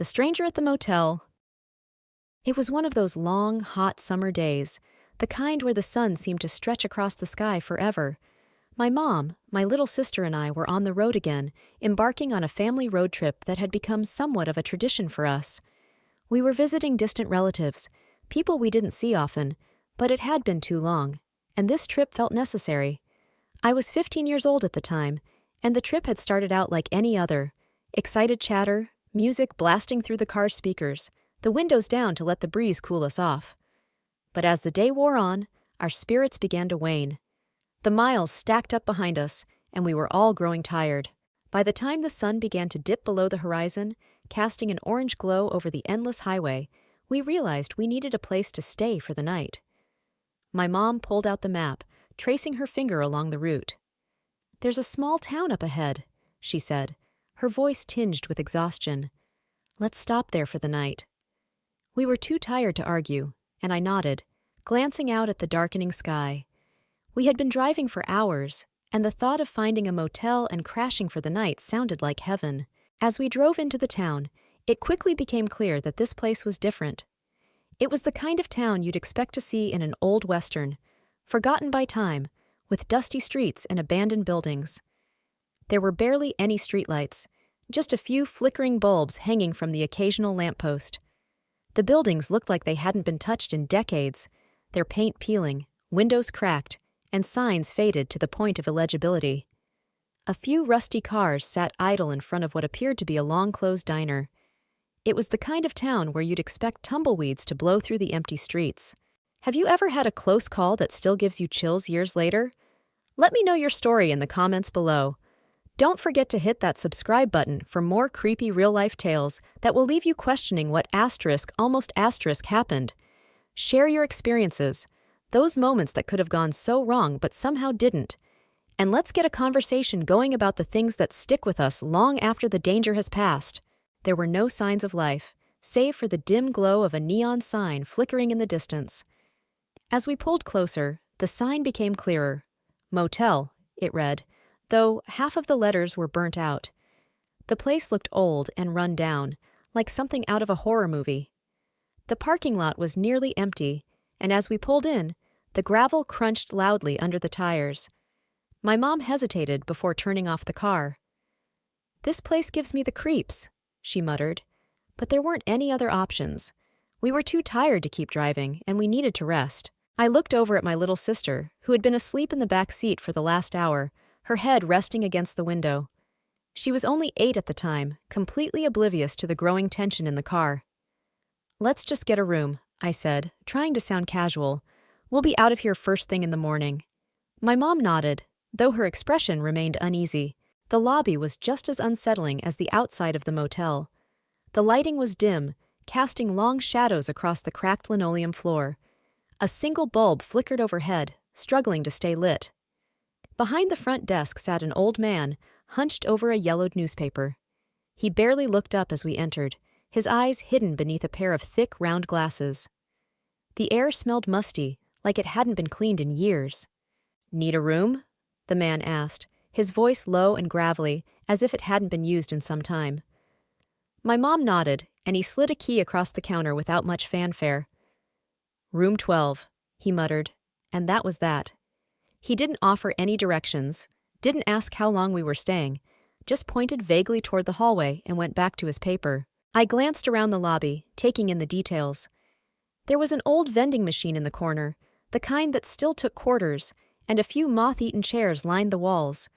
The Stranger at the Motel. It was one of those long, hot summer days, the kind where the sun seemed to stretch across the sky forever. My mom, my little sister, and I were on the road again, embarking on a family road trip that had become somewhat of a tradition for us. We were visiting distant relatives, people we didn't see often, but it had been too long, and this trip felt necessary. I was 15 years old at the time, and the trip had started out like any other. Excited chatter, music blasting through the car's speakers, the windows down to let the breeze cool us off. But as the day wore on, our spirits began to wane. The miles stacked up behind us, and we were all growing tired. By the time the sun began to dip below the horizon, casting an orange glow over the endless highway, we realized we needed a place to stay for the night. My mom pulled out the map, tracing her finger along the route. "There's a small town up ahead," she said, her voice tinged with exhaustion. "Let's stop there for the night." We were too tired to argue, and I nodded, glancing out at the darkening sky. We had been driving for hours, and the thought of finding a motel and crashing for the night sounded like heaven. As we drove into the town, it quickly became clear that this place was different. It was the kind of town you'd expect to see in an old western, forgotten by time, with dusty streets and abandoned buildings. There were barely any streetlights, just a few flickering bulbs hanging from the occasional lamppost. The buildings looked like they hadn't been touched in decades, their paint peeling, windows cracked, and signs faded to the point of illegibility. A few rusty cars sat idle in front of what appeared to be a long-closed diner. It was the kind of town where you'd expect tumbleweeds to blow through the empty streets. Have you ever had a close call that still gives you chills years later? Let me know your story in the comments below. Don't forget to hit that subscribe button for more creepy real-life tales that will leave you questioning what almost happened. Share your experiences, those moments that could have gone so wrong but somehow didn't. And let's get a conversation going about the things that stick with us long after the danger has passed. There were no signs of life, save for the dim glow of a neon sign flickering in the distance. As we pulled closer, the sign became clearer. "Motel," it read, though half of the letters were burnt out. The place looked old and run down, like something out of a horror movie. The parking lot was nearly empty, and as we pulled in, the gravel crunched loudly under the tires. My mom hesitated before turning off the car. "This place gives me the creeps," she muttered, but there weren't any other options. We were too tired to keep driving, and we needed to rest. I looked over at my little sister, who had been asleep in the back seat for the last hour, her head resting against the window. She was only 8 at the time, completely oblivious to the growing tension in the car. "Let's just get a room," I said, trying to sound casual. "We'll be out of here first thing in the morning." My mom nodded, though her expression remained uneasy. The lobby was just as unsettling as the outside of the motel. The lighting was dim, casting long shadows across the cracked linoleum floor. A single bulb flickered overhead, struggling to stay lit. Behind the front desk sat an old man, hunched over a yellowed newspaper. He barely looked up as we entered, his eyes hidden beneath a pair of thick, round glasses. The air smelled musty, like it hadn't been cleaned in years. "Need a room?" the man asked, his voice low and gravelly, as if it hadn't been used in some time. My mom nodded, and he slid a key across the counter without much fanfare. "Room 12, he muttered, and that was that. He didn't offer any directions, didn't ask how long we were staying, just pointed vaguely toward the hallway and went back to his paper. I glanced around the lobby, taking in the details. There was an old vending machine in the corner, the kind that still took quarters, and a few moth-eaten chairs lined the walls.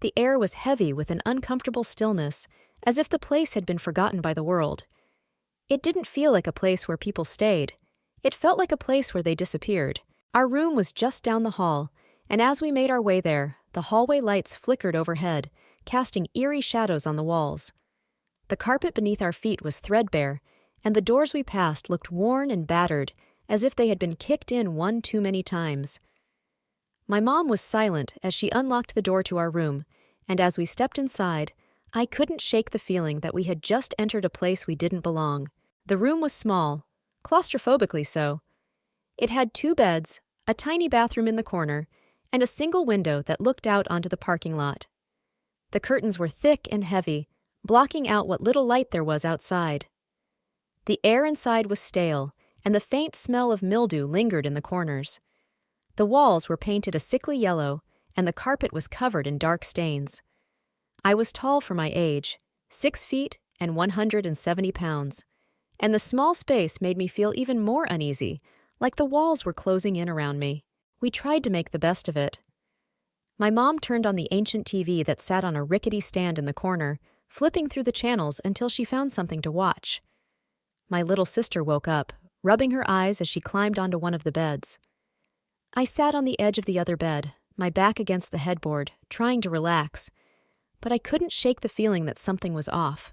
The air was heavy with an uncomfortable stillness, as if the place had been forgotten by the world. It didn't feel like a place where people stayed. It felt like a place where they disappeared. Our room was just down the hall, and as we made our way there, the hallway lights flickered overhead, casting eerie shadows on the walls. The carpet beneath our feet was threadbare, and the doors we passed looked worn and battered, as if they had been kicked in one too many times. My mom was silent as she unlocked the door to our room, and as we stepped inside, I couldn't shake the feeling that we had just entered a place we didn't belong. The room was small, claustrophobically so. It had 2 beds, a tiny bathroom in the corner, and a single window that looked out onto the parking lot. The curtains were thick and heavy, blocking out what little light there was outside. The air inside was stale, and the faint smell of mildew lingered in the corners. The walls were painted a sickly yellow, and the carpet was covered in dark stains. I was tall for my age, 6 feet and 170 pounds, and the small space made me feel even more uneasy, like the walls were closing in around me. We tried to make the best of it. My mom turned on the ancient TV that sat on a rickety stand in the corner, flipping through the channels until she found something to watch. My little sister woke up, rubbing her eyes as she climbed onto one of the beds. I sat on the edge of the other bed, my back against the headboard, trying to relax, but I couldn't shake the feeling that something was off.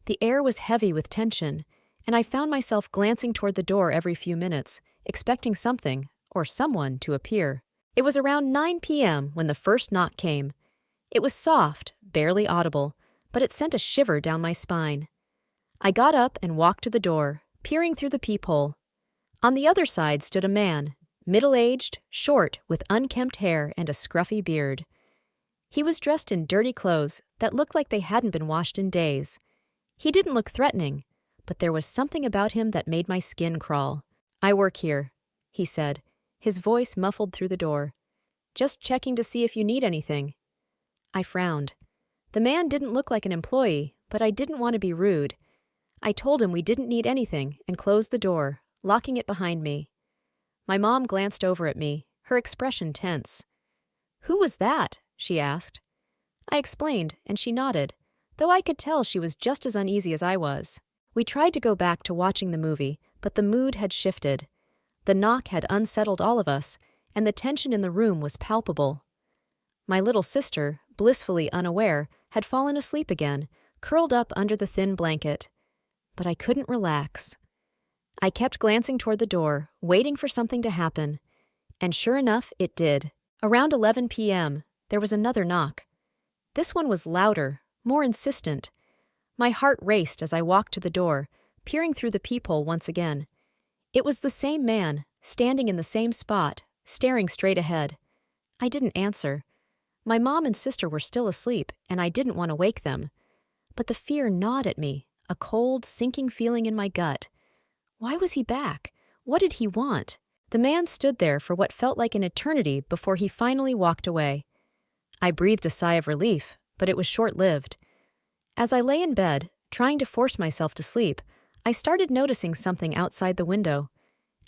The air was heavy with tension, and I found myself glancing toward the door every few minutes, expecting something, or someone, to appear. It was around 9 p.m. when the first knock came. It was soft, barely audible, but it sent a shiver down my spine. I got up and walked to the door, peering through the peephole. On the other side stood a man, middle-aged, short, with unkempt hair and a scruffy beard. He was dressed in dirty clothes that looked like they hadn't been washed in days. He didn't look threatening, but there was something about him that made my skin crawl. "I work here," he said, his voice muffled through the door. "Just checking to see if you need anything." I frowned. The man didn't look like an employee, but I didn't want to be rude. I told him we didn't need anything and closed the door, locking it behind me. My mom glanced over at me, her expression tense. "Who was that?" she asked. I explained, and she nodded, though I could tell she was just as uneasy as I was. We tried to go back to watching the movie, but the mood had shifted. The knock had unsettled all of us, and the tension in the room was palpable. My little sister, blissfully unaware, had fallen asleep again, curled up under the thin blanket. But I couldn't relax. I kept glancing toward the door, waiting for something to happen. And sure enough, it did. Around 11 p.m., there was another knock. This one was louder, more insistent. My heart raced as I walked to the door, peering through the peephole once again. It was the same man, standing in the same spot, staring straight ahead. I didn't answer. My mom and sister were still asleep, and I didn't want to wake them. But the fear gnawed at me, a cold, sinking feeling in my gut. Why was he back? What did he want? The man stood there for what felt like an eternity before he finally walked away. I breathed a sigh of relief, but it was short-lived. As I lay in bed, trying to force myself to sleep, I started noticing something outside the window.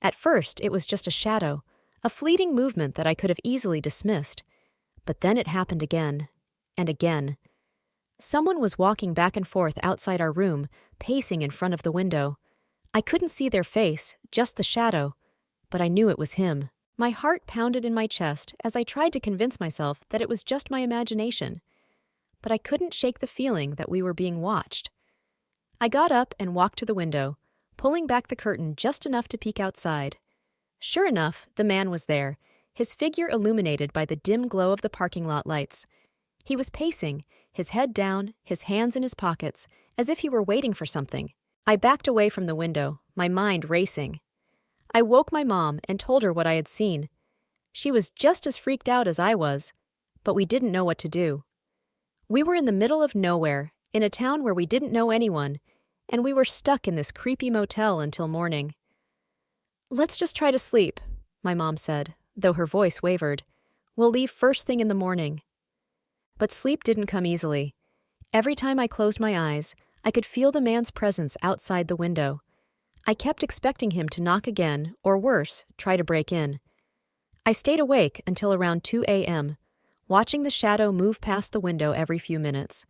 At first, it was just a shadow, a fleeting movement that I could have easily dismissed. But then it happened again, and again. Someone was walking back and forth outside our room, pacing in front of the window. I couldn't see their face, just the shadow, but I knew it was him. My heart pounded in my chest as I tried to convince myself that it was just my imagination. But I couldn't shake the feeling that we were being watched. I got up and walked to the window, pulling back the curtain just enough to peek outside. Sure enough, the man was there, his figure illuminated by the dim glow of the parking lot lights. He was pacing, his head down, his hands in his pockets, as if he were waiting for something. I backed away from the window, my mind racing. I woke my mom and told her what I had seen. She was just as freaked out as I was, but we didn't know what to do. We were in the middle of nowhere, in a town where we didn't know anyone, and we were stuck in this creepy motel until morning. "Let's just try to sleep," my mom said, though her voice wavered. "We'll leave first thing in the morning." But sleep didn't come easily. Every time I closed my eyes, I could feel the man's presence outside the window. I kept expecting him to knock again, or worse, try to break in. I stayed awake until around 2 a.m., watching the shadow move past the window every few minutes.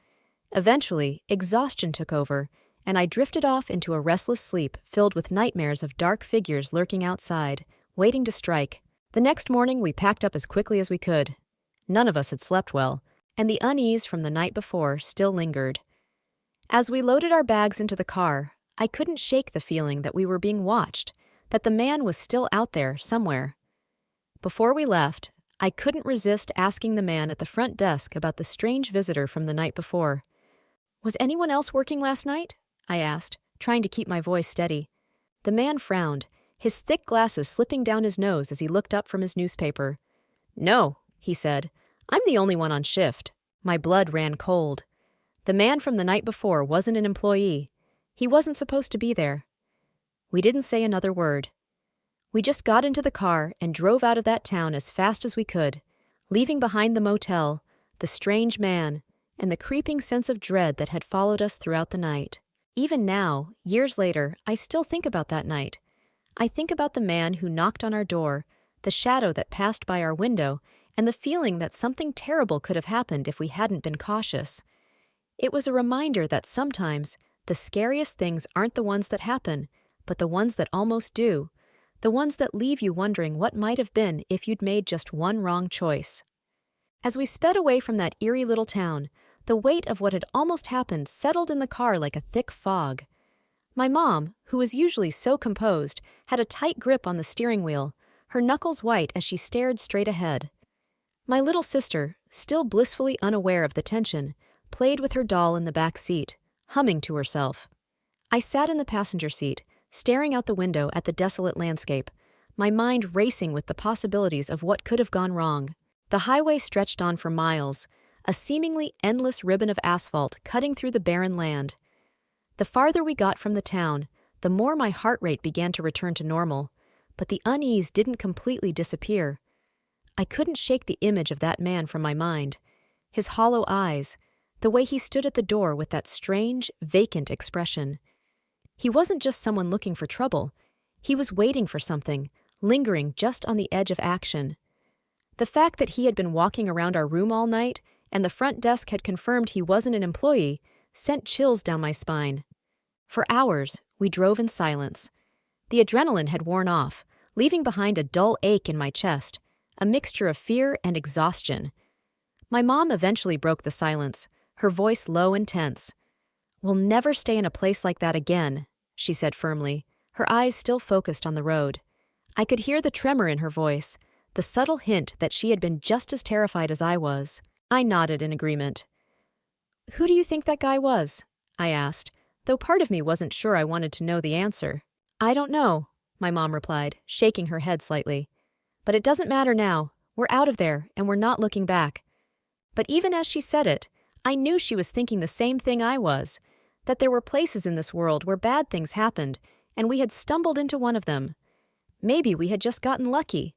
Eventually, exhaustion took over, and I drifted off into a restless sleep filled with nightmares of dark figures lurking outside, waiting to strike. The next morning, we packed up as quickly as we could. None of us had slept well, and the unease from the night before still lingered. As we loaded our bags into the car, I couldn't shake the feeling that we were being watched, that the man was still out there somewhere. Before we left, I couldn't resist asking the man at the front desk about the strange visitor from the night before. "Was anyone else working last night?" I asked, trying to keep my voice steady. The man frowned, his thick glasses slipping down his nose as he looked up from his newspaper. "No," he said. "I'm the only one on shift." My blood ran cold. The man from the night before wasn't an employee. He wasn't supposed to be there. We didn't say another word. We just got into the car and drove out of that town as fast as we could, leaving behind the motel, the strange man, and the creeping sense of dread that had followed us throughout the night. Even now, years later, I still think about that night. I think about the man who knocked on our door, the shadow that passed by our window, and the feeling that something terrible could have happened if we hadn't been cautious. It was a reminder that sometimes the scariest things aren't the ones that happen, but the ones that almost do, the ones that leave you wondering what might have been if you'd made just one wrong choice. As we sped away from that eerie little town, the weight of what had almost happened settled in the car like a thick fog. My mom, who was usually so composed, had a tight grip on the steering wheel, her knuckles white as she stared straight ahead. My little sister, still blissfully unaware of the tension, played with her doll in the back seat, humming to herself. I sat in the passenger seat, staring out the window at the desolate landscape, my mind racing with the possibilities of what could have gone wrong. The highway stretched on for miles, a seemingly endless ribbon of asphalt cutting through the barren land. The farther we got from the town, the more my heart rate began to return to normal, but the unease didn't completely disappear. I couldn't shake the image of that man from my mind, his hollow eyes, the way he stood at the door with that strange, vacant expression. He wasn't just someone looking for trouble. He was waiting for something, lingering just on the edge of action. The fact that he had been walking around our room all night and the front desk had confirmed he wasn't an employee sent chills down my spine. For hours, we drove in silence. The adrenaline had worn off, leaving behind a dull ache in my chest, a mixture of fear and exhaustion. My mom eventually broke the silence, her voice low and tense. "We'll never stay in a place like that again," she said firmly, her eyes still focused on the road. I could hear the tremor in her voice, the subtle hint that she had been just as terrified as I was. I nodded in agreement. "Who do you think that guy was?" I asked, though part of me wasn't sure I wanted to know the answer. "I don't know," my mom replied, shaking her head slightly. "But it doesn't matter now. We're out of there, and we're not looking back." But even as she said it, I knew she was thinking the same thing I was, that there were places in this world where bad things happened, and we had stumbled into one of them. Maybe we had just gotten lucky.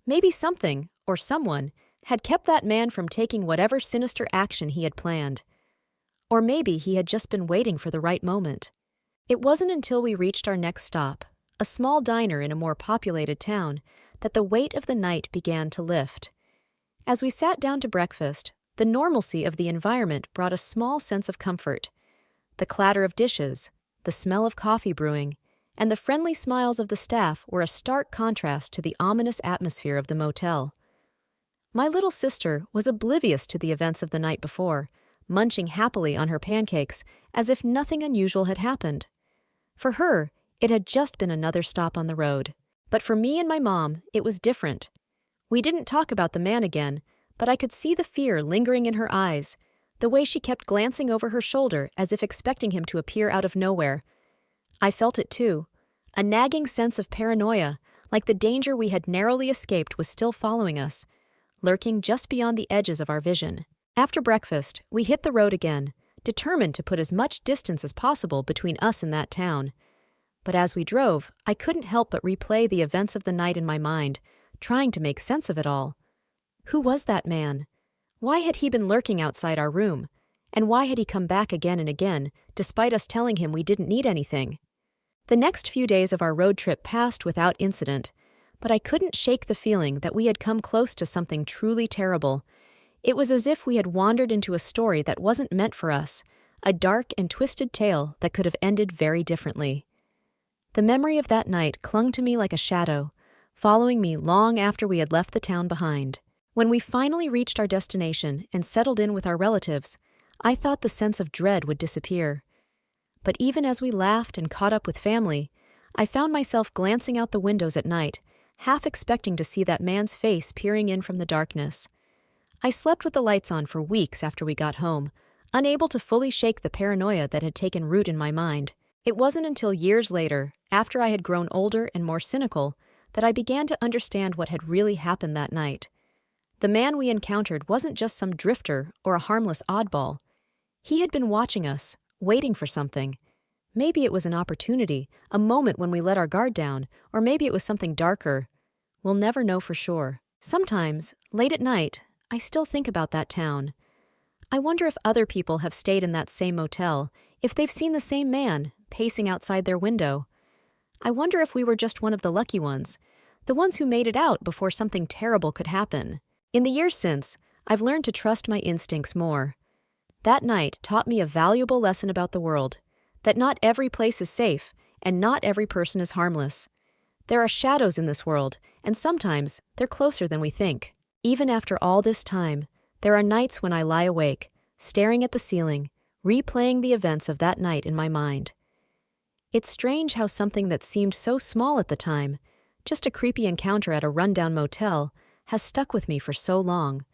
Maybe something, or someone, had kept that man from taking whatever sinister action he had planned. Or maybe he had just been waiting for the right moment. It wasn't until we reached our next stop, a small diner in a more populated town, that the weight of the night began to lift. As we sat down to breakfast, the normalcy of the environment brought a small sense of comfort. The clatter of dishes, the smell of coffee brewing, and the friendly smiles of the staff were a stark contrast to the ominous atmosphere of the motel. My little sister was oblivious to the events of the night before, munching happily on her pancakes as if nothing unusual had happened. For her, it had just been another stop on the road. But for me and my mom, it was different. We didn't talk about the man again, but I could see the fear lingering in her eyes, the way she kept glancing over her shoulder as if expecting him to appear out of nowhere. I felt it too, a nagging sense of paranoia, like the danger we had narrowly escaped was still following us, lurking just beyond the edges of our vision. After breakfast, we hit the road again, determined to put as much distance as possible between us and that town. But as we drove, I couldn't help but replay the events of the night in my mind, trying to make sense of it all. Who was that man? Why had he been lurking outside our room? And why had he come back again and again, despite us telling him we didn't need anything? The next few days of our road trip passed without incident, but I couldn't shake the feeling that we had come close to something truly terrible. It was as if we had wandered into a story that wasn't meant for us, a dark and twisted tale that could have ended very differently. The memory of that night clung to me like a shadow, following me long after we had left the town behind. When we finally reached our destination and settled in with our relatives, I thought the sense of dread would disappear. But even as we laughed and caught up with family, I found myself glancing out the windows at night, half expecting to see that man's face peering in from the darkness. I slept with the lights on for weeks after we got home, unable to fully shake the paranoia that had taken root in my mind. It wasn't until years later, after I had grown older and more cynical, that I began to understand what had really happened that night. The man we encountered wasn't just some drifter or a harmless oddball. He had been watching us, waiting for something Maybe it was an opportunity, a moment when we let our guard down, or maybe it was something darker. We'll never know for sure. Sometimes, late at night, I still think about that town. I wonder if other people have stayed in that same motel, if they've seen the same man pacing outside their window. I wonder if we were just one of the lucky ones, the ones who made it out before something terrible could happen. In the years since, I've learned to trust my instincts more. That night taught me a valuable lesson about the world, that not every place is safe, and not every person is harmless. There are shadows in this world, and sometimes they're closer than we think. Even after all this time, there are nights when I lie awake, staring at the ceiling, replaying the events of that night in my mind. It's strange how something that seemed so small at the time, just a creepy encounter at a rundown motel, has stuck with me for so long.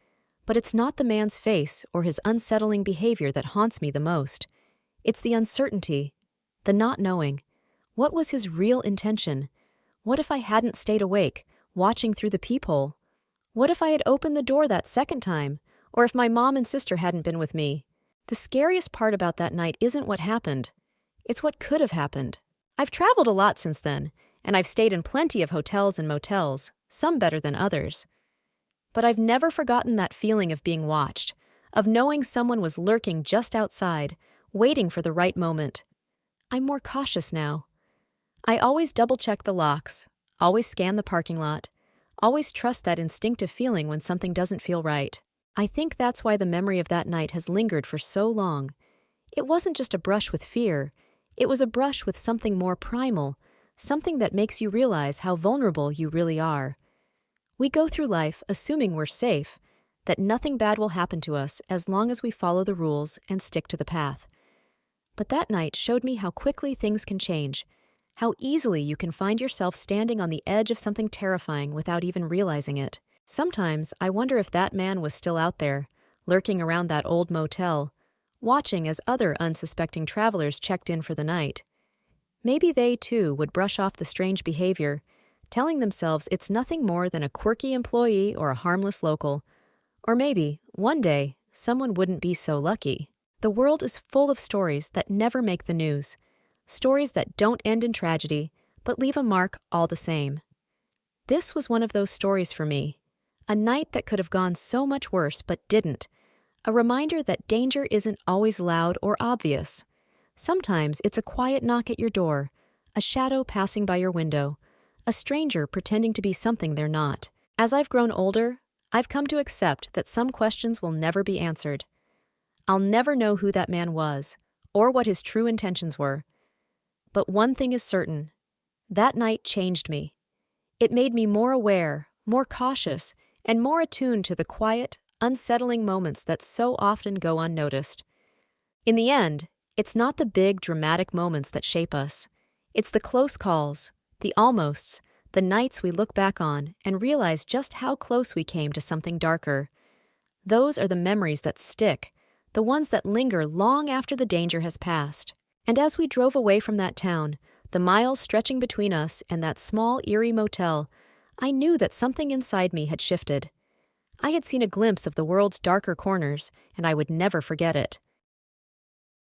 But it's not the man's face or his unsettling behavior that haunts me the most. It's the uncertainty, the not knowing. What was his real intention? What if I hadn't stayed awake, watching through the peephole? What if I had opened the door that second time? Or if my mom and sister hadn't been with me? The scariest part about that night isn't what happened. It's what could have happened. I've traveled a lot since then, and I've stayed in plenty of hotels and motels, some better than others. But I've never forgotten that feeling of being watched, of knowing someone was lurking just outside, waiting for the right moment. I'm more cautious now. I always double-check the locks, always scan the parking lot, always trust that instinctive feeling when something doesn't feel right. I think that's why the memory of that night has lingered for so long. It wasn't just a brush with fear, it was a brush with something more primal, something that makes you realize how vulnerable you really are. We go through life assuming we're safe, that nothing bad will happen to us as long as we follow the rules and stick to the path. But that night showed me how quickly things can change, how easily you can find yourself standing on the edge of something terrifying without even realizing it. Sometimes I wonder if that man was still out there, lurking around that old motel, watching as other unsuspecting travelers checked in for the night. Maybe they, too, would brush off the strange behavior, telling themselves it's nothing more than a quirky employee or a harmless local. Or maybe, one day, someone wouldn't be so lucky. The world is full of stories that never make the news, stories that don't end in tragedy, but leave a mark all the same. This was one of those stories for me, a night that could have gone so much worse but didn't, a reminder that danger isn't always loud or obvious. Sometimes it's a quiet knock at your door, a shadow passing by your window, a stranger pretending to be something they're not. As I've grown older, I've come to accept that some questions will never be answered. I'll never know who that man was, or what his true intentions were. But one thing is certain, that night changed me. It made me more aware, more cautious, and more attuned to the quiet, unsettling moments that so often go unnoticed. In the end, it's not the big, dramatic moments that shape us. It's the close calls, the almosts, the nights we look back on and realize just how close we came to something darker. Those are the memories that stick, the ones that linger long after the danger has passed. And as we drove away from that town, the miles stretching between us and that small, eerie motel, I knew that something inside me had shifted. I had seen a glimpse of the world's darker corners, and I would never forget it.